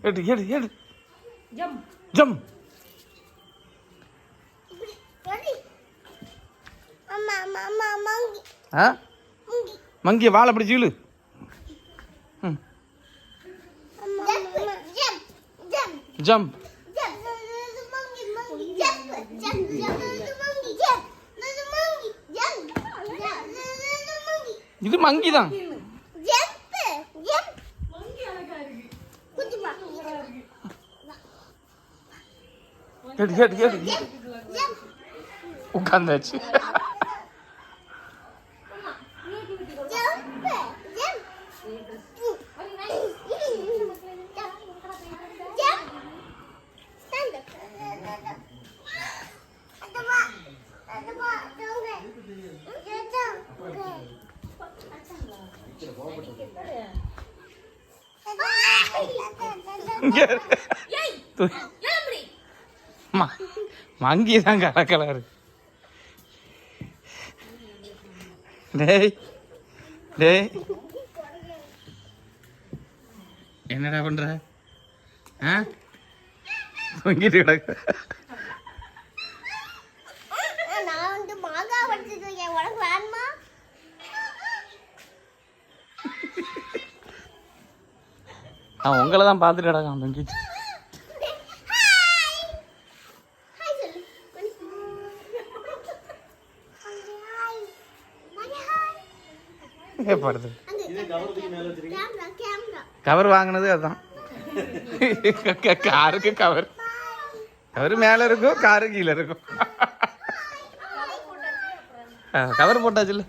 எடு எடு எடு ஜம் ஜம் மங்கிய வாழை பிடிச்சி இழு ஜம்ப் இது மங்கி தான் உட்காந்தாச்சு மங்கி தான் கலக்கலரு. டேய் டேய் என்னடா பண்ற? தொங்கிட்டு கிடக்கு. உங்களை தான் பார்த்துட்டு கிடக்கான் தொங்கிச்சு. கவர் வாங்கினது அதுதான். காருக்கு கவர் கவர் மேல இருக்கும், காரு கீழே இருக்கும். கவர் போட்டாச்சு இல்ல.